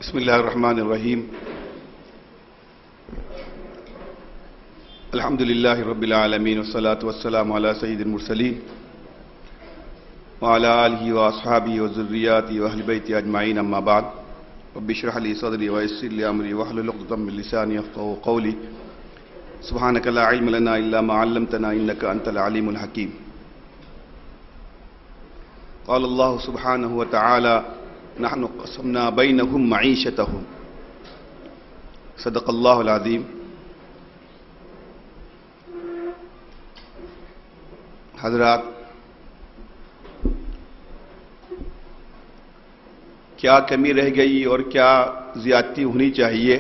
بسم الله الرحمن الرحيم. الحمد لله رب العالمين والصلاة والسلام على سيد المرسلين وعلى آله وأصحابه وذرياته وأهل بيته أجمعين. أما بعد، رب اشرح لي صدري ويسر لي أمري واحلل عقدة من لساني يفقهوا قولي. سبحانك لا علم لنا إلا ما علمتنا إنك أنت العليم الحكيم. قال الله سبحانه وتعالى: نحن قسمنا بينهم معيشتهم. صدق اللہ العظیم. حضرات، کیا کمی رہ گئی اور کیا زیادتی ہونی چاہیے،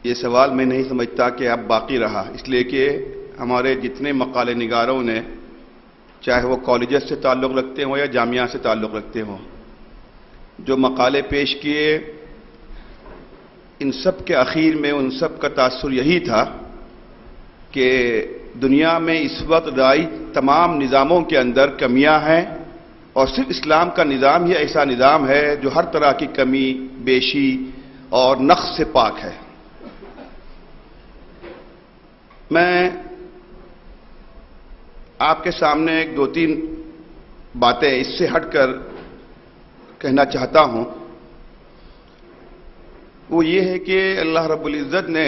یہ سوال میں نہیں سمجھتا کہ اب باقی رہا، اس لیے کہ ہمارے جتنے مقالے نگاروں نے، چاہے وہ کالجز سے تعلق رکھتے ہوں یا جامعہ سے تعلق رکھتے ہوں، جو مقالے پیش کیے، ان سب کے اخیر میں ان سب کا تاثر یہی تھا کہ دنیا میں اس وقت رائج تمام نظاموں کے اندر کمیاں ہیں، اور صرف اسلام کا نظام ہی ایسا نظام ہے جو ہر طرح کی کمی، بیشی اور نقص سے پاک ہے. میں آپ کے سامنے ایک دو تین باتیں اس سے ہٹ کر کہنا چاہتا ہوں. وہ یہ ہے کہ اللہ رب العزت نے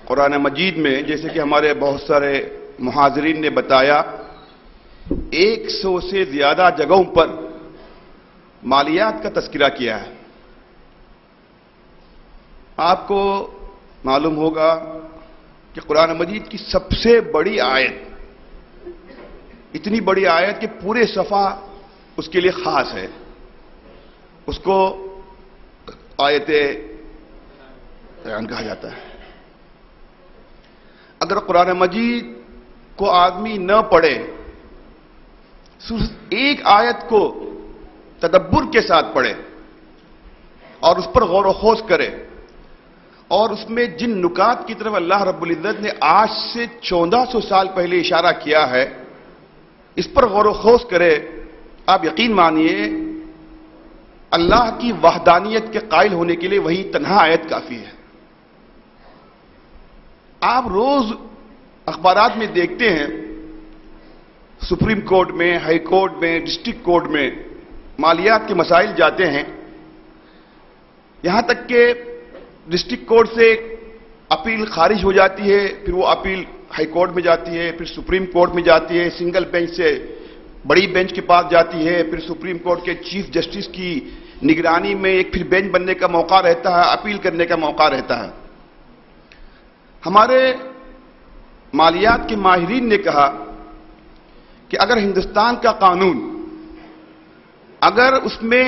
قرآن مجید میں، جیسے کہ ہمارے بہت سارے محاضرین نے بتایا، 100 سے زیادہ جگہوں پر مالیات کا تذکرہ کیا ہے. آپ کو معلوم ہوگا کہ قرآن مجید کی سب سے بڑی آیت، اتنی بڑی آیت کہ پورے صفحہ اس کے لیے خاص ہے، اس کو آیت بیان کہا جاتا ہے. اگر قرآن مجید کو آدمی نہ پڑھے، ایک آیت کو تدبر کے ساتھ پڑھے اور اس پر غور و خوض کرے، اور اس میں جن نکات کی طرف اللہ رب العزت نے آج سے 1400 سال پہلے اشارہ کیا ہے، اس پر غور و خوض کرے، آپ یقین مانیے اللہ کی وحدانیت کے قائل ہونے کے لیے وہی تنہا آیت کافی ہے. آپ روز اخبارات میں دیکھتے ہیں، سپریم کورٹ میں، ہائی کورٹ میں، ڈسٹرکٹ کورٹ میں مالیات کے مسائل جاتے ہیں، یہاں تک کہ ڈسٹرکٹ کورٹ سے اپیل خارج ہو جاتی ہے، پھر وہ اپیل ہائی کورٹ میں جاتی ہے، پھر سپریم کورٹ میں جاتی ہے، سنگل بینچ سے بڑی بینچ کے پاس جاتی ہے، پھر سپریم کورٹ کے چیف جسٹس کی نگرانی میں ایک پھر بینچ بننے کا موقع رہتا ہے، اپیل کرنے کا موقع رہتا ہے. ہمارے مالیات کے ماہرین نے کہا کہ اگر ہندوستان کا قانون، اگر اس میں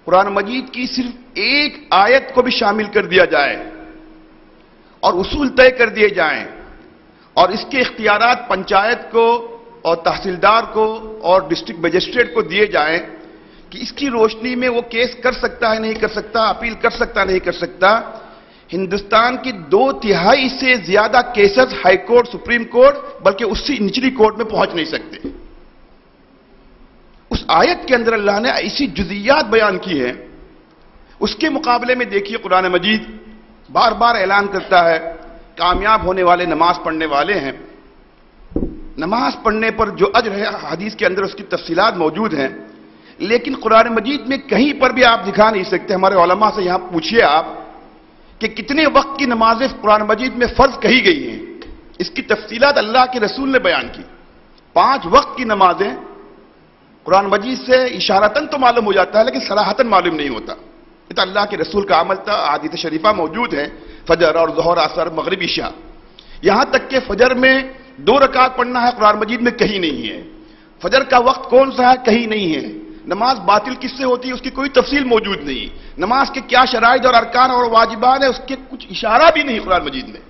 قرآن مجید کی صرف ایک آیت کو بھی شامل کر دیا جائے اور اصول طے کر دیے جائیں، اور اس کے اختیارات پنچایت کو اور تحصیلدار کو اور ڈسٹرکٹ مجسٹریٹ کو دیے جائیں کہ اس کی روشنی میں وہ کیس کر سکتا ہے نہیں کر سکتا، اپیل کر سکتا نہیں کر سکتا، ہندوستان کی 2/3 سے زیادہ cases high court, supreme court, بلکہ اس سے نچلی کورٹ میں پہنچ نہیں سکتے. اس آیت کے اندر اللہ نے ایسی جزئیات بیان کی ہیں. اس کے مقابلے میں دیکھیے قرآن مجید بار بار اعلان کرتا ہے، کامیاب ہونے والے نماز پڑھنے والے ہیں. نماز پڑھنے پر جو اجر ہے، حدیث کے اندر اس کی تفصیلات موجود ہیں، لیکن قرآن مجید میں کہیں پر بھی آپ دکھا نہیں سکتے. ہمارے علماء سے یہاں پوچھئے آپ کہ کتنے وقت کی نمازیں قرآن مجید میں فرض کہی گئی ہیں. اس کی تفصیلات اللہ کے رسول نے بیان کی. 5 وقت کی نمازیں قرآن مجید سے اشارتاً تو معلوم ہو جاتا ہے، لیکن صراحتاً معلوم نہیں ہوتا. یہ تو اللہ کے رسول کا عمل تھا. احادیث شریفہ موجود ہیں، فجر اور ظہر، عصر، مغرب، عشاء. یہاں تک کہ فجر میں 2 رکعت پڑھنا ہے، قرآن مجید میں کہیں نہیں ہے. فجر کا وقت کون سا ہے، کہیں نہیں ہے. نماز باطل کس سے ہوتی ہے، اس کی کوئی تفصیل موجود نہیں. نماز کے کیا شرائط اور ارکان اور واجبات ہیں، اس کے کچھ اشارہ بھی نہیں قرآن مجید میں.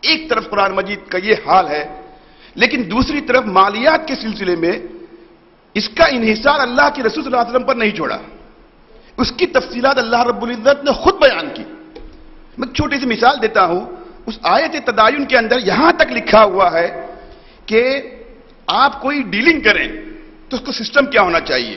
ایک طرف قرآن مجید کا یہ حال ہے، لیکن دوسری طرف مالیات کے سلسلے میں اس کا انحصار اللہ کے رسول صلی اللہ علیہ وسلم پر نہیں چھوڑا. اس کی تفصیلات اللہ رب العزت نے خود بیان کی. میں ایک چھوٹی سی مثال دیتا ہوں. اس آیت تداین کے اندر یہاں تک لکھا ہوا ہے کہ آپ کوئی ڈیلنگ کریں تو اس کو سسٹم کیا ہونا چاہیے.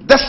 10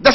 10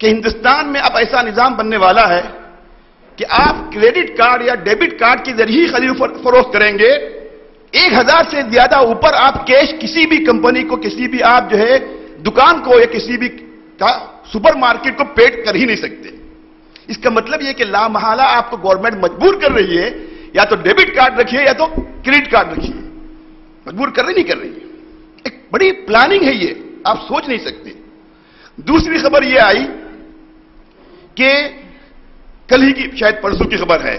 کہ ہندوستان میں اب ایسا نظام بننے والا ہے کہ آپ کریڈٹ کارڈ یا ڈیبٹ کارڈ کے ذریعے خرید فروخت کریں گے. 1000 سے زیادہ اوپر آپ کیش کسی بھی کمپنی کو، کسی بھی آپ جو ہے دکان کو یا کسی بھی سپر مارکیٹ کو پیڈ کر ہی نہیں سکتے. اس کا مطلب یہ کہ لا محالہ آپ کو گورنمنٹ مجبور کر رہی ہے یا تو ڈیبٹ کارڈ رکھیے یا تو کریڈٹ کارڈ رکھیے. مجبور کر رہی نہیں کر رہی ہے. ایک بڑی پلاننگ ہے یہ، آپ سوچ نہیں سکتے. دوسری خبر یہ آئی کہ کل ہی کی شاید پرسوں کی خبر ہے،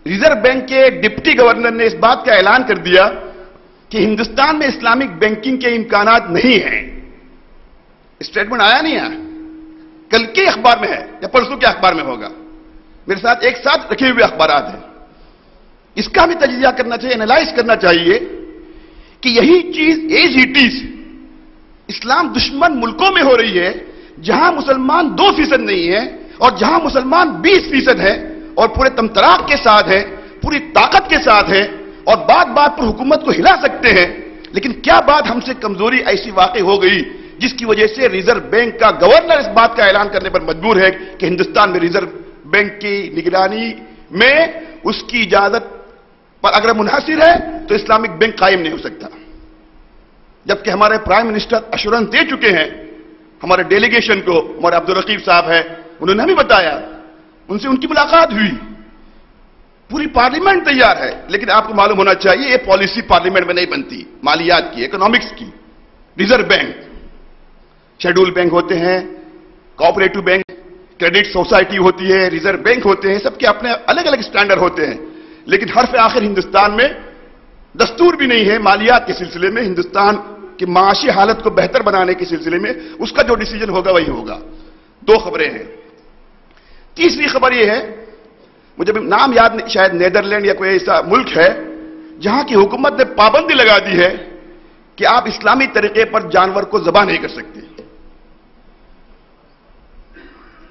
ریزرو بینک کے ڈپٹی گورنر نے اس بات کا اعلان کر دیا کہ ہندوستان میں اسلامک بینکنگ کے امکانات نہیں ہیں. اسٹیٹمنٹ آیا نہیں ہے، کل کے اخبار میں ہے یا پرسوں کے اخبار میں ہوگا. میرے ساتھ ایک ساتھ رکھے ہوئے اخبارات ہیں. اس کا بھی تجزیہ کرنا چاہیے، انالائز کرنا چاہیے کہ یہی چیز ایز اٹ از اسلام دشمن ملکوں میں ہو رہی ہے جہاں مسلمان 2% نہیں ہیں اور جہاں مسلمان 20% ہیں اور پورے تمطراق کے ساتھ ہیں، پوری طاقت کے ساتھ ہیں اور بات بات پر حکومت کو ہلا سکتے ہیں. لیکن کیا بات ہم سے کمزوری ایسی واقع ہو گئی جس کی وجہ سے ریزرو بینک کا گورنر اس بات کا اعلان کرنے پر مجبور ہے کہ ہندوستان میں ریزرو بینک کی نگرانی میں اس کی اجازت پر اگر منحصر ہے تو اسلامک بینک قائم نہیں ہو سکتا. جبکہ ہمارے پرائم منسٹر ایشورنس دے چکے ہیں ہمارے ڈیلیگیشن کو. ہمارے عبدالرقیب صاحب ہیں، انہوں نے ہمیں بتایا، ان سے ان کی ملاقات ہوئی. پوری پارلیمنٹ تیار ہے، لیکن آپ کو معلوم ہونا چاہیے یہ پالیسی پارلیمنٹ میں نہیں بنتی، مالیات کی، اکنامکس کی. ریزرو بینک، شیڈول بینک ہوتے ہیں، کوآپریٹو بینک، کریڈٹ سوسائٹی ہوتی ہے، ریزرو بینک ہوتے ہیں، سب کے اپنے الگ الگ سٹینڈرڈ ہوتے ہیں. لیکن حرف آخر ہندوستان میں دستور بھی نہیں ہے. مالیات کے سلسلے میں، ہندوستان کی معاشی حالت کو بہتر بنانے کے سلسلے میں اس کا جو ڈیسیجن ہوگا وہی ہوگا. 2 خبریں ہیں. تیسری خبر یہ ہے، مجھے نام یاد نہیں، شاید نیدرلینڈ یا کوئی ایسا ملک ہے جہاں کی حکومت نے پابندی لگا دی ہے کہ آپ اسلامی طریقے پر جانور کو ذبح نہیں کر سکتے.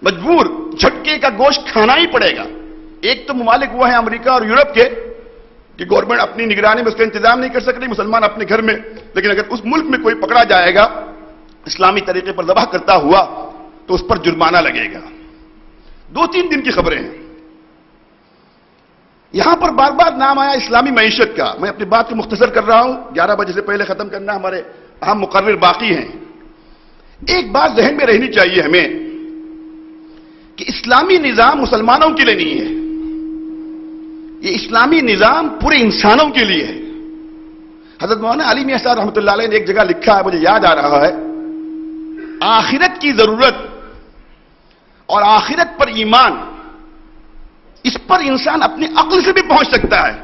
مجبور جھٹکے کا گوشت کھانا ہی پڑے گا. ایک تو ممالک وہ ہیں امریکہ اور یورپ کے کہ گورنمنٹ اپنی نگرانی میں اس کا انتظام نہیں کر سکتی، مسلمان اپنے گھر میں. لیکن اگر اس ملک میں کوئی پکڑا جائے گا اسلامی طریقے پر ذبح کرتا ہوا تو اس پر جرمانہ لگے گا. 2-3 دن کی خبریں ہیں. یہاں پر بار بار نام آیا اسلامی معیشت کا. میں اپنی بات کو مختصر کر رہا ہوں، 11 بجے سے پہلے ختم کرنا، ہمارے اہم مقرر باقی ہیں. ایک بات ذہن میں رہنی چاہیے ہمیں کہ اسلامی نظام مسلمانوں کے لیے نہیں ہے، یہ اسلامی نظام پورے انسانوں کے لیے ہے. حضرت مولانا علی میاں صاحب رحمۃ اللہ علیہ نے ایک جگہ لکھا ہے، مجھے یاد آ رہا ہے، آخرت کی ضرورت اور آخرت پر ایمان، اس پر انسان اپنی عقل سے بھی پہنچ سکتا ہے.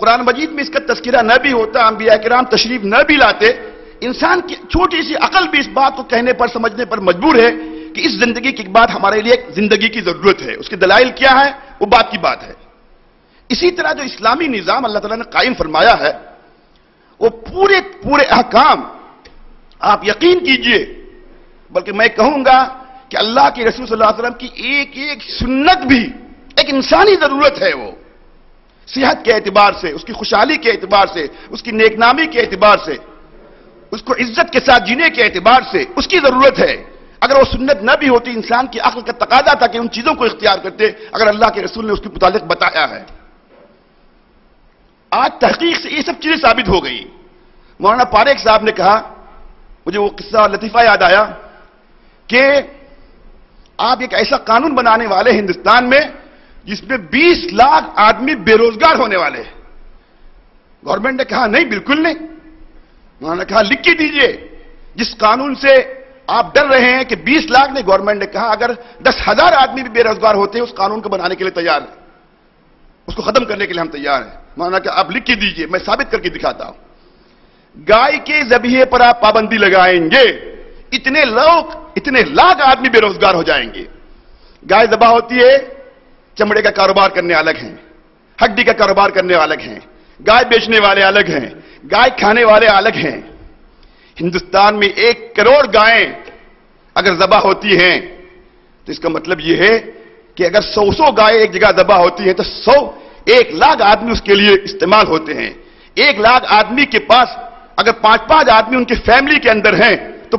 قرآن مجید میں اس کا تذکرہ نہ بھی ہوتا، انبیاء کرام تشریف نہ بھی لاتے، انسان کی چھوٹی سی عقل بھی اس بات کو کہنے پر سمجھنے پر مجبور ہے کہ اس زندگی کی بعد ہمارے لیے ایک زندگی کی ضرورت ہے. اس کے دلائل کیا ہے وہ بات کی بات ہے. اسی طرح جو اسلامی نظام اللہ تعالیٰ نے قائم فرمایا ہے وہ پورے احکام آپ یقین کیجئے، بلکہ میں کہوں گا کہ اللہ کے رسول صلی اللہ علیہ وسلم کی ایک ایک سنت بھی ایک انسانی ضرورت ہے. وہ صحت کے اعتبار سے، اس کی خوشحالی کے اعتبار سے، اس کی نیک نامی کے اعتبار سے، اس کو عزت کے ساتھ جینے کے اعتبار سے اس کی ضرورت ہے. اگر وہ سنت نہ بھی ہوتی، انسان کی عقل کا تقاضا تھا کہ ان چیزوں کو اختیار کرتے اگر اللہ کے رسول نے اس کے متعلق بتایا ہے. آج تحقیق سے یہ سب چیزیں ثابت ہو گئی. مولانا پاریک صاحب نے کہا، مجھے وہ قصہ اور لطیفہ یاد آیا کہ آپ ایک ایسا قانون بنانے والے ہندوستان میں جس میں 20 لاکھ آدمی بے روزگار ہونے والے ہیں. گورنمنٹ نے کہا نہیں، بالکل نہیں. انہوں نے کہا لکھ کے دیجئے، جس قانون سے آپ ڈر رہے ہیں کہ 20 لاکھ نے، گورنمنٹ نے کہا اگر 10,000 آدمی بھی بے روزگار ہوتے ہیں اس قانون کو بنانے کے لیے تیار ہیں، اس کو ختم کرنے کے لیے ہم تیار ہیں. انہوں نے کہا آپ لکھ کے دیجئے، میں ثابت کر کے دکھاتا ہوں. گائے کے ذبیحے پر آپ پابندی لگائیں گے، اتنے لاکھ آدمی بے روزگار ہو جائیں گے. گائے ذبح ہوتی ہے، چمڑے کا کاروبار کرنے الگ ہیں، ہڈی کا کاروبار کرنے الگ ہیں، گائے بیچنے والے الگ ہیں، گائے کھانے والے الگ ہیں. ہندوستان میں 1 کروڑ گائیں اگر ذبح ہوتی ہیں تو اس کا مطلب یہ ہے کہ اگر 100 گائیں ایک جگہ ذبح ہوتی ہیں تو 1 لاکھ آدمی اس کے لیے استعمال ہوتے ہیں. 1 لاکھ آدمی کے پاس اگر 5 آدمی ان کی فیملی کے اندر ہیں تو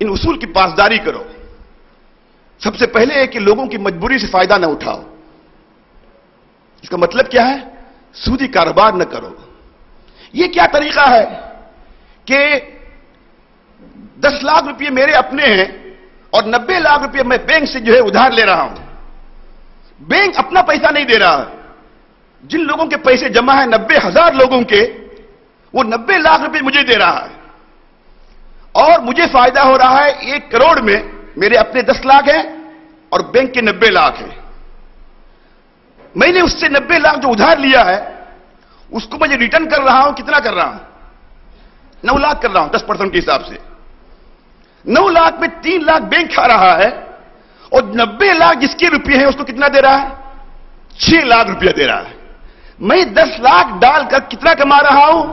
ان اصول کی پاسداری کرو. سب سے پہلے ہے کہ لوگوں کی مجبوری سے فائدہ نہ اٹھاؤ. اس کا مطلب کیا ہے؟ سودی کاروبار نہ کرو. یہ کیا طریقہ ہے کہ 10 لاکھ روپے میرے اپنے ہیں اور 90 لاکھ روپے میں بینک سے جو ہے ادھار لے رہا ہوں. بینک اپنا پیسہ نہیں دے رہا. جن لوگوں کے پیسے جمع ہیں 90,000 لوگوں کے، وہ 90 لاکھ روپے مجھے دے رہا ہے اور مجھے فائدہ ہو رہا ہے 1 کروڑ میں. میرے اپنے 10 لاکھ ہیں اور بینک کے 90 لاکھ ہیں. میں نے اس سے 90 لاکھ جو ادھار لیا ہے اس کو میں ریٹرن کر رہا ہوں. کتنا کر رہا ہوں؟ 9 لاکھ کر رہا ہوں 10% کے حساب سے. 9 لاکھ میں 3 لاکھ بینک کھا رہا ہے اور 90 لاکھ جس کے روپے ہیں اس کو کتنا دے رہا ہے؟ 6 لاکھ روپیہ دے رہا ہے. میں 10 لاکھ ڈال کر کتنا کما رہا ہوں؟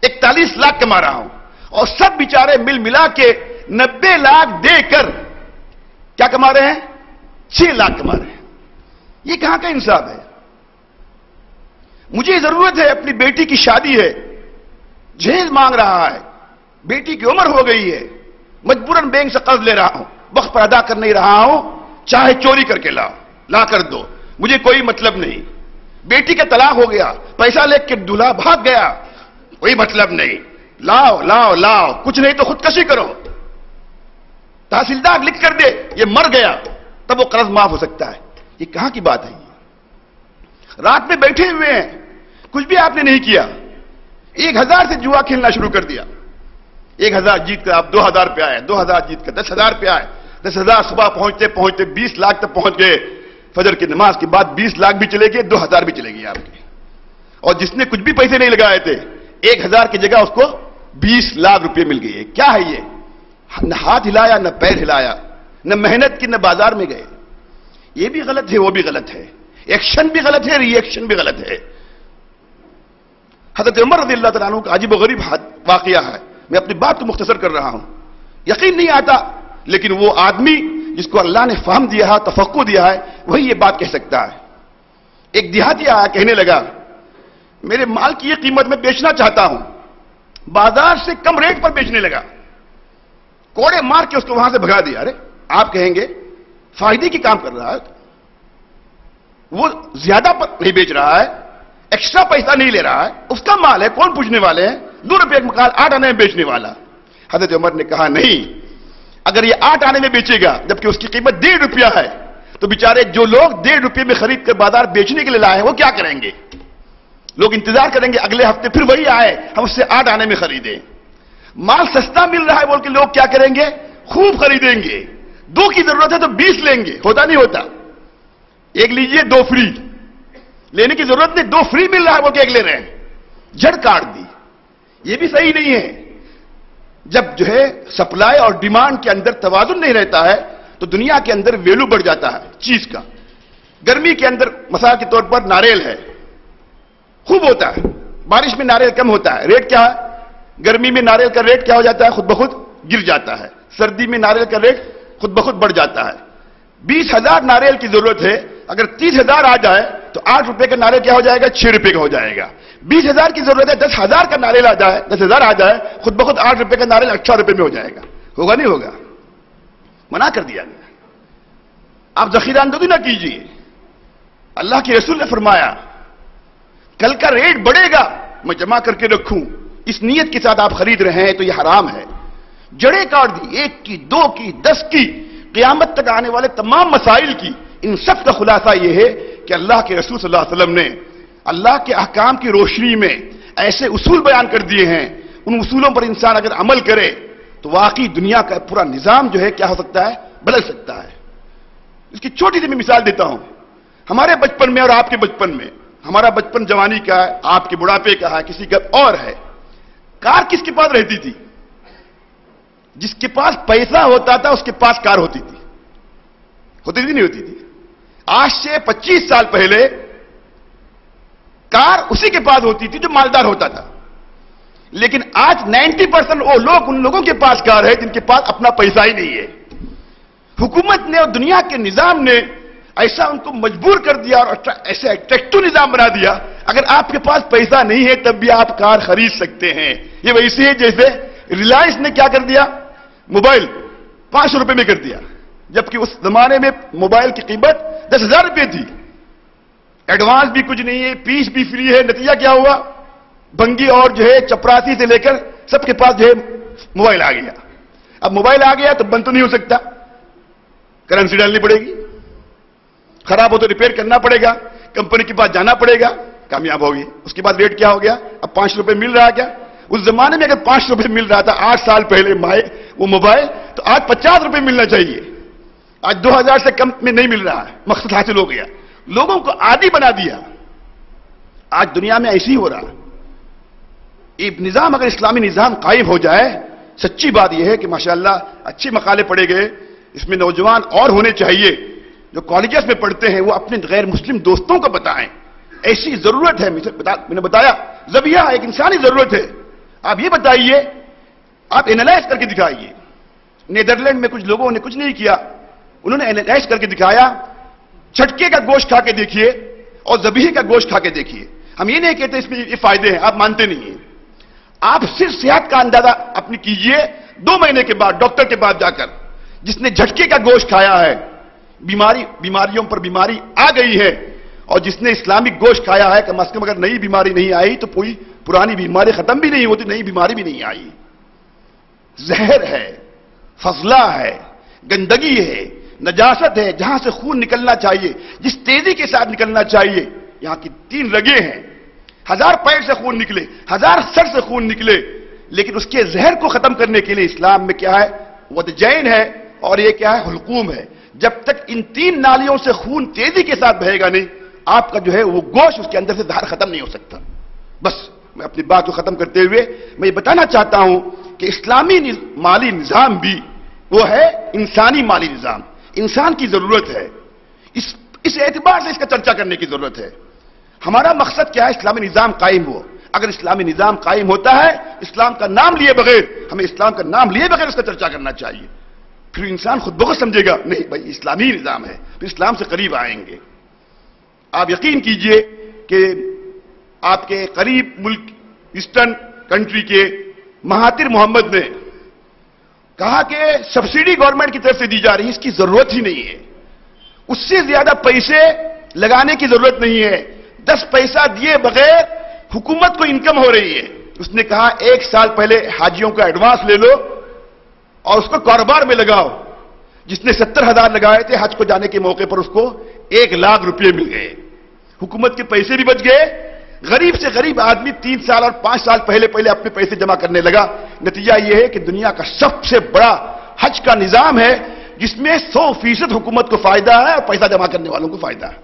41 لاکھ کما رہا ہوں. اور سب بیچارے مل ملا کے 90 لاکھ دے کر کیا کما رہے ہیں؟ 6 لاکھ کما رہے ہیں. یہ کہاں کا انصاف ہے؟ مجھے ضرورت ہے، اپنی بیٹی کی شادی ہے، جہیز مانگ رہا ہے، بیٹی کی عمر ہو گئی ہے، مجبوراً بینک سے قرض لے رہا ہوں، وقت پر ادا کر نہیں رہا ہوں، چاہے چوری کر کے لا کر دو، مجھے کوئی مطلب نہیں. بیٹی کا طلاق ہو گیا، پیسہ لے کے دلہا بھاگ گیا، کوئی مطلب نہیں، لاؤ لاؤ لاؤ، کچھ نہیں تو خودکشی کرو. تحصیلدار لکھ کر دے یہ مر گیا، تب وہ قرض معاف ہو سکتا ہے. یہ کہاں کی بات ہے؟ رات میں بیٹھے ہوئے ہیں، کچھ بھی آپ نے نہیں کیا، 1000 سے جوا کھیلنا شروع کر دیا. 1000 جیت کر آپ 2000 پہ آئے، 2000 جیت کر 10,000 پہ آئے، 10,000 صبح پہنچتے پہنچتے 20 لاکھ تک پہنچ گئے. فجر کی نماز کے بعد 20 لاکھ بھی چلے گئے، 2000 بھی چلے گئے آپ کے. اور جس نے کچھ بھی پیسے نہیں لگائے تھے 1000 کی جگہ اس کو 20 لاکھ روپے مل گئے. کیا ہے یہ؟ نہ ہاتھ ہلایا، نہ پیر ہلایا، نہ محنت کی، نہ بازار میں گئے. یہ بھی غلط ہے، وہ بھی غلط ہے. ایکشن بھی غلط ہے، ری ایکشن بھی غلط ہے. حضرت عمر رضی اللہ تعالیٰ عنہ کا عجیب و غریب واقعہ ہے. میں اپنی بات کو مختصر کر رہا ہوں. یقین نہیں آتا، لیکن وہ آدمی جس کو اللہ نے فہم دیا ہے، تفقہ دیا ہے، وہی یہ بات کہہ سکتا ہے. ایک دیہاتی آیا، کہنے لگا میرے مال کی یہ قیمت میں بیچنا چاہتا ہوں. بازار سے کم ریٹ پر بیچنے لگا. کوڑے مار کے اس کو وہاں سے بھگا دیا. ارے آپ کہیں گے فائدے کی کام کر رہا ہے، وہ زیادہ پر نہیں بیچ رہا ہے، ایکسٹرا پیسہ نہیں لے رہا ہے، اس کا مال ہے، کون پوچھنے والے ہیں؟ 2 روپے کا مکان 8 آنے میں بیچنے والا. حضرت عمر نے کہا نہیں، اگر یہ 8 آنے میں بیچے گا جبکہ اس کی قیمت 1.5 روپیہ ہے تو بیچارے جو لوگ 1.5 روپے میں خرید کر بازار بیچنے کے لیے لائے ہیں وہ کیا کریں گے؟ لوگ انتظار کریں گے اگلے ہفتے پھر وہی آئے، ہم اس سے 8 آنے میں خریدیں. مال سستا مل رہا ہے بول کے لوگ کیا کریں گے؟ خوب خریدیں گے. 2 کی ضرورت ہے تو 20 لیں گے. ہوتا نہیں ہوتا؟ 1 لیجئے 2 فری، لینے کی ضرورت نہیں، 2 فری مل رہا ہے بول کے 1 لے رہے ہیں، جھڑ کاٹ دی. یہ بھی صحیح نہیں ہے. جب جو ہے سپلائی اور ڈیمانڈ کے اندر توازن نہیں رہتا ہے تو دنیا کے اندر ویلو بڑھ جاتا ہے چیز کا. گرمی کے اندر مثال کے طور پر ناریل ہے، خوب ہوتا ہے، بارش میں ناریل کم ہوتا ہے، ریٹ کیا ہے؟ گرمی میں ناریل کا ریٹ کیا ہو جاتا ہے؟ خود بخود گر جاتا ہے. سردی میں ناریل کا ریٹ خود بخود بڑھ جاتا ہے. 20,000 ناریل کی ضرورت ہے، اگر 30,000 آ جائے تو 8 روپے کا ناریل کیا ہو جائے گا؟ 6 روپے کا ہو جائے گا. 20,000 کی ضرورت ہے، 10,000 کا ناریل آ جائے، 10,000 آ جائے، خود بخود 8 روپے کا ناریل 18 روپے میں ہو جائے گا. ہوگا نہیں ہوگا؟ منع کر دیا گیا. آپ ذخیرہ اندوزی نہ کیجیے. اللہ کے رسول نے فرمایا کل کا ریٹ بڑھے گا میں جمع کر کے رکھوں، اس نیت کے ساتھ آپ خرید رہے ہیں تو یہ حرام ہے. جڑیں کاٹ دی، 1 کی، 2 کی، 10 کی، قیامت تک آنے والے تمام مسائل کی. ان سب کا خلاصہ یہ ہے کہ اللہ کے رسول صلی اللہ علیہ وسلم نے اللہ کے احکام کی روشنی میں ایسے اصول بیان کر دیے ہیں. ان اصولوں پر انسان اگر عمل کرے تو واقعی دنیا کا پورا نظام جو ہے کیا ہو سکتا ہے؟ بدل سکتا ہے. اس کی چھوٹی سی میں مثال دیتا ہوں. ہمارے بچپن میں اور آپ کے بچپن میں، ہمارا بچپن جوانی کا ہے، آپ کے بڑھاپے کا ہے، کسی کا اور ہے. کار کس کے پاس رہتی تھی؟ جس کے پاس پیسہ ہوتا تھا اس کے پاس کار ہوتی تھی. ہوتی تھی نہیں ہوتی تھی؟ آج سے 25 سال پہلے کار اسی کے پاس ہوتی تھی جو مالدار ہوتا تھا. لیکن آج 90% وہ لوگ ان لوگوں کے پاس کار ہے جن کے پاس اپنا پیسہ ہی نہیں ہے. حکومت نے اور دنیا کے نظام نے ایسا ان کو مجبور کر دیا اور ایسا اٹریکٹو نظام بنا دیا، اگر آپ کے پاس پیسہ نہیں ہے تب بھی آپ کار خرید سکتے ہیں. یہ ویسے ہے جیسے ریلائنس نے کیا کر دیا؟ موبائل 500 روپے میں کر دیا، جبکہ اس زمانے میں موبائل کی قیمت 10,000 روپے تھی، ایڈوانس بھی کچھ نہیں ہے، پیس بھی فری ہے۔ نتیجہ کیا ہوا؟ بنگی اور جو ہے چپراسی سے لے کر سب کے پاس جو ہے موبائل آ گیا۔ اب موبائل آ گیا تو بند تو نہیں ہو سکتا، کرنسی ڈالنی پڑے گی، خراب ہو تو ریپیئر کرنا پڑے گا، کمپنی کے پاس جانا پڑے گا، کامیاب ہوگی۔ اس کے بعد ریٹ کیا ہو گیا؟ اب 500 روپے مل رہا کیا؟ اس زمانے میں اگر 500 روپے مل رہا تھا 8 سال پہلے وہ موبائل، تو آج 50 روپے ملنا چاہیے۔ آج 2000 سے کم میں نہیں مل رہا ہے، مقصد حاصل ہو گیا، لوگوں کو عادی بنا دیا۔ آج دنیا میں ایسی ہو رہا، یہ نظام اگر اسلامی نظام قائم ہو جائے، سچی بات یہ ہے کہ ماشاءاللہ اچھے مقالے پڑھے گئے، اس میں نوجوان اور ہونے چاہیے جو کالجز میں پڑھتے ہیں، وہ اپنے غیر مسلم دوستوں کو بتائیں ایسی ضرورت ہے۔ میں نے بتایا ذبیحہ ایک انسانی ضرورت ہے، آپ یہ بتائیے، آپ اینالائز کر کے دکھائیے۔ نیدرلینڈ میں کچھ لوگوں نے کچھ نہیں کیا، انہوں نے اینالائز کر کے دکھایا، چھٹکے کا گوشت کھا کے دیکھیے اور ذبیحے کا گوشت کھا کے دیکھیے۔ ہم یہ نہیں کہتے اس میں یہ فائدے ہیں، آپ مانتے نہیں ہیں، آپ صرف صحت کا اندازہ اپنی کیجئے 2 مہینے کے بعد ڈاکٹر کے پاس جا کر۔ جس نے جھٹکے کا گوشت کھایا ہے، بیماریوں پر بیماری آ گئی ہے، اور جس نے اسلامک گوشت کھایا ہے، کم از کم اگر نئی بیماری نہیں آئی تو کوئی پرانی بیماری ختم بھی نہیں ہوتی، نئی بیماری بھی نہیں آئی۔ زہر ہے، فضلہ ہے، گندگی ہے، نجاست ہے، جہاں سے خون نکلنا چاہیے، جس تیزی کے ساتھ نکلنا چاہیے، یہاں کی 3 رگیں ہیں، 1000 پیر سے خون نکلے، 1000 سر سے خون نکلے، لیکن اس کے زہر کو ختم کرنے کے لیے اسلام میں کیا ہے؟ ودجین ہے، اور یہ کیا ہے؟ حلقوم ہے۔ جب تک ان 3 نالیوں سے خون تیزی کے ساتھ بہے گا نہیں، آپ کا جو ہے وہ گوشت اس کے اندر سے زہر ختم نہیں ہو سکتا۔ بس میں اپنی بات کو ختم کرتے ہوئے میں یہ بتانا چاہتا ہوں کہ اسلامی مالی نظام بھی وہ ہے انسانی مالی نظام، انسان کی ضرورت ہے، اس اعتبار سے اس کا چرچا کرنے کی ضرورت ہے۔ ہمارا مقصد کیا ہے؟ اسلامی نظام قائم ہو۔ اگر اسلامی نظام قائم ہوتا ہے، اسلام کا نام لیے بغیر، ہمیں اسلام کا نام لیے بغیر اس کا چرچا کرنا چاہیے، پھر انسان خود بخود سمجھے گا نہیں بھائی اسلامی نظام ہے، پھر اسلام سے قریب آئیں گے۔ آپ یقین کیجئے کہ آپ کے قریب ملک ایسٹرن کنٹری کے مہاتیر محمد نے کہا کہ سبسڈی گورنمنٹ کی طرف سے دی جا رہی ہے، اس کی ضرورت ہی نہیں ہے، اس سے زیادہ پیسے لگانے کی ضرورت نہیں ہے، 10 پیسہ دیے بغیر حکومت کو انکم ہو رہی ہے۔ اس نے کہا 1 سال پہلے حاجیوں کا ایڈوانس لے لو اور اس کو کاروبار میں لگاؤ۔ جس نے 70,000 لگائے تھے حج کو جانے کے موقع پر اس کو 1 لاکھ روپے مل گئے، حکومت کے پیسے بھی بچ گئے، غریب سے غریب آدمی 3 سال اور 5 سال پہلے اپنے پیسے جمع کرنے لگا۔ نتیجہ یہ ہے کہ دنیا کا سب سے بڑا حج کا نظام ہے جس میں 100% حکومت کو فائدہ ہے اور پیسہ جمع کرنے والوں کو فائدہ ہے۔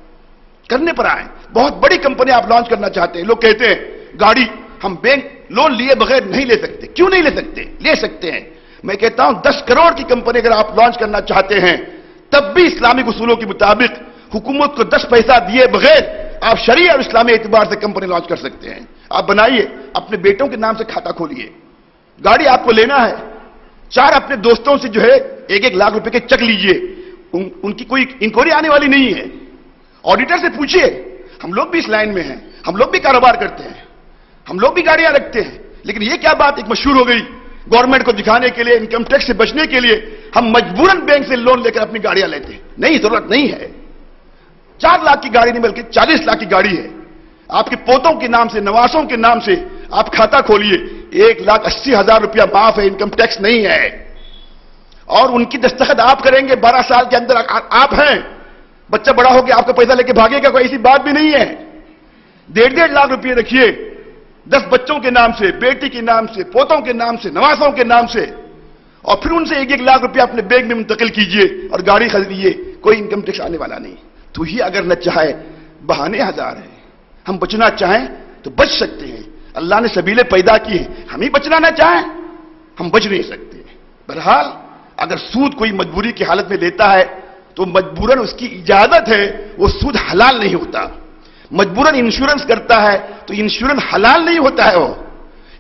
کرنے پر آئیں، بہت بڑی کمپنی آپ لانچ کرنا چاہتے ہیں، لوگ کہتے ہیں گاڑی ہم بینک لون لیے بغیر نہیں لے سکتے، کیوں نہیں لے سکتے؟ لے سکتے ہیں۔ میں کہتا ہوں 10 کروڑ کی کمپنی اگر آپ لانچ کرنا چاہتے ہیں تب بھی اسلامی اصولوں کے مطابق حکومت کو 10 پیسہ دیے بغیر آپ شرعی اور اسلامی اعتبار سے کمپنی لانچ کر سکتے ہیں۔ آپ بنائیے، اپنے بیٹوں کے نام سے کھاتا کھولیے، گاڑی آپ کو لینا ہے 4 اپنے دوستوں سے جو ہے 1-1 لاکھ روپے کے چیک لیجئے، ان کی کوئی انکوائری آنے والی نہیں ہے، آڈیٹر سے پوچھئے۔ ہم لوگ بھی اس لائن میں ہیں، ہم لوگ بھی کاروبار کرتے ہیں، ہم لوگ بھی گاڑیاں رکھتے ہیں، لیکن یہ کیا بات ایک مشہور ہو گئی گورنمنٹ کو دکھانے کے لیے، انکم ٹیکس سے بچنے کے لیے ہم مجبوراً بینک سے لون لے کر اپنی گاڑیاں لیتے ہیں۔ نہیں، ضرورت نہیں ہے، 4 لاکھ کی گاڑی نہیں بلکہ 40 لاکھ کی گاڑی ہے، آپ کے پوتوں کے نام سے، نواسوں کے نام سے آپ کھاتا کھولیے، 1,80,000 روپیہ معاف ہے، انکم ٹیکس نہیں ہے، اور ان کی دستخط آپ کریں گے 12 سال کے اندر آپ ہیں، بچہ بڑا ہو کے آپ کا پیسہ لے کے بھاگے گا، کوئی ایسی بات بھی نہیں ہے۔ 1.5 لاکھ روپیے رکھیے 10 بچوں کے نام سے، بیٹی کے نام سے، پوتوں کے نام سے، نواسوں کے نام سے، اور پھر ان سے 1-1 لاکھ روپیہ اپنے بینک میں منتقل کیجئے اور گاڑی خریدیے، کوئی انکم ٹیکس آنے والا نہیں۔ تو ہی اگر نہ چاہے بہانے 1000 ہیں، ہم بچنا چاہیں تو بچ سکتے ہیں، اللہ نے سبیلیں پیدا کی ہیں، ہم ہی بچنا نہ چاہیں ہم بچ نہیں سکتے۔ بہرحال اگر سود کوئی مجبوری کی حالت میں لیتا ہے تو مجبوراً اس کی اجازت ہے، وہ سود حلال نہیں ہوتا۔ مجبوراً انشورنس کرتا ہے تو انشورنس حلال نہیں ہوتا ہے، وہ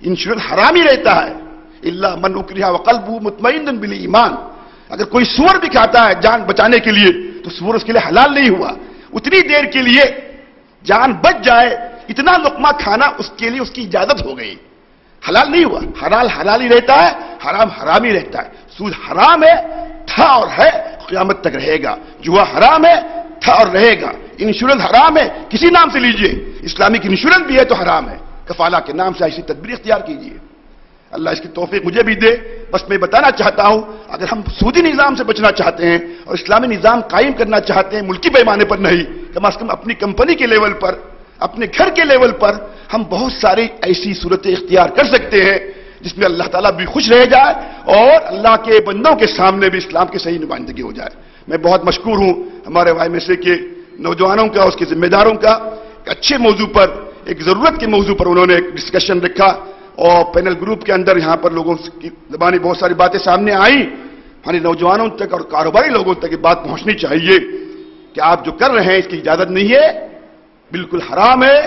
انشورنس حرام ہی رہتا ہے۔ الا من اکرہ وقلبہ مطمئن بالایمان، اگر کوئی سور بھی کھاتا ہے جان بچانے کے لیے تو سور اس کے لیے حلال نہیں ہوا، اتنی دیر کے لیے جان بچ جائے، اتنا لقمہ کھانا اس کے لیے اس کی اجازت ہو گئی، حلال نہیں ہوا۔ حلال حلال ہی رہتا ہے، حرام حرام ہی رہتا ہے۔ سود حرام ہے، تھا اور ہے، قیامت تک رہے گا. جوا حرام ہے، تھا اور رہے گا. انشورنس حرام ہے، کسی نام سے لیجئے، اسلامک انشورنس بھی ہے تو حرام ہے. کفالہ کے نام سے ایسی تدبیر اختیار کیجئے. اللہ اس کی توفیق مجھے بھی دے. بس میں بتانا چاہتا ہوں، اگر ہم سودی نظام سے بچنا چاہتے ہیں اور اسلامی نظام قائم کرنا چاہتے ہیں، ملکی پیمانے پر نہیں، کم از کم اپنی کمپنی کے لیول پر، اپنے گھر کے لیول پر ہم بہت ساری ایسی صورتیں اختیار کر سکتے ہیں جس میں اللہ تعالیٰ بھی خوش رہ جائے اور اللہ کے بندوں کے سامنے بھی اسلام کی صحیح نمائندگی ہو جائے. میں بہت مشکور ہوں ہمارے بھائی میں سے کے نوجوانوں کا، اس کے ذمہ داروں کا، ایک اچھے موضوع پر، ایک ضرورت کے موضوع پر انہوں نے ایک ڈسکشن رکھا اور پینل گروپ کے اندر یہاں پر لوگوں کی زبانی بہت ساری باتیں سامنے آئیں. ہمارے نوجوانوں تک اور کاروباری لوگوں تک یہ بات پہنچنی چاہیے کہ آپ جو کر رہے ہیں اس کی اجازت نہیں ہے، بالکل حرام ہے،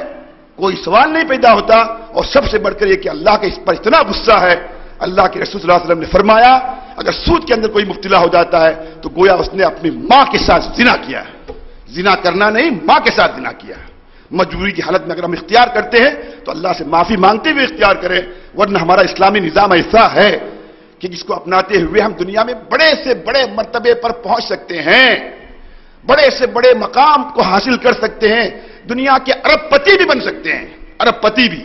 کوئی سوال نہیں پیدا ہوتا. اور سب سے بڑھ کر یہ کہ اللہ کا اس پر اتنا غصہ ہے. اللہ کے رسول صلی اللہ علیہ وسلم نے فرمایا اگر سود کے اندر کوئی مبتلا ہو جاتا ہے تو گویا اس نے اپنی ماں کے ساتھ زنا کیا ہے. زنا کرنا نہیں، ماں کے ساتھ زنا کیا ہے. مجبوری کی حالت میں اگر ہم اختیار کرتے ہیں تو اللہ سے معافی مانگتے ہوئے اختیار کریں، ورنہ ہمارا اسلامی نظام ایسا ہے کہ جس کو اپناتے ہوئے ہم دنیا میں بڑے سے بڑے مرتبے پر پہنچ سکتے ہیں، بڑے سے بڑے مقام کو حاصل کر سکتے ہیں، دنیا کے ارب پتی بھی بن سکتے ہیں. ارب پتی بھی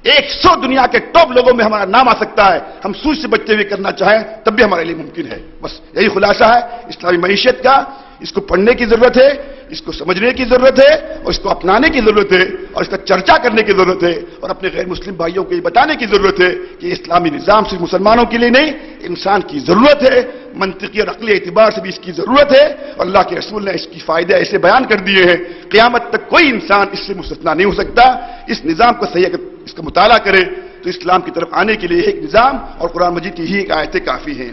100 دنیا کے ٹاپ لوگوں میں ہمارا نام آ سکتا ہے. ہم سود سے بچتے ہوئے کرنا چاہیں تب بھی ہمارے لیے ممکن ہے. بس یہی خلاصہ ہے اسلامی معیشت کا. اس کو پڑھنے کی ضرورت ہے، اس کو سمجھنے کی ضرورت ہے اور اس کو اپنانے کی ضرورت ہے اور اس کا چرچا کرنے کی ضرورت ہے اور اپنے غیر مسلم بھائیوں کو یہ بتانے کی ضرورت ہے کہ اسلامی نظام صرف مسلمانوں کے لیے نہیں، انسان کی ضرورت ہے. منطقی اور عقلی اعتبار سے بھی اس کی ضرورت ہے اور اللہ کے رسول نے اس کی فائدے ایسے بیان کر دیے ہیں قیامت تک کوئی انسان اس سے مستثنا نہیں ہو سکتا. اس نظام کو صحیح اگر اس کا مطالعہ کرے تو اسلام کی طرف آنے کے لیے ایک نظام اور قرآن مجید کی ہی ایک آیتیں کافی ہیں.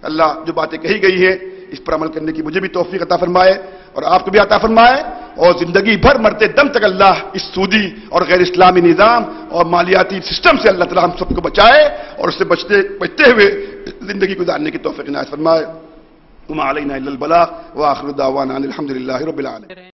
اللہ جو باتیں کہی گئی ہیں اس پر عمل کرنے کی مجھے بھی توفیق عطا فرمائے اور آپ کو بھی عطا فرمائے اور زندگی بھر مرتے دم تک اللہ اس سودی اور غیر اسلامی نظام اور مالیاتی سسٹم سے اللہ تعالیٰ ہم سب کو بچائے اور اس سے بچتے ہوئے زندگی گزارنے کی توفیق عنایت فرمائے. وما علینا الا البلاغ وآخر دعوانا الحمد للہ رب العالمین.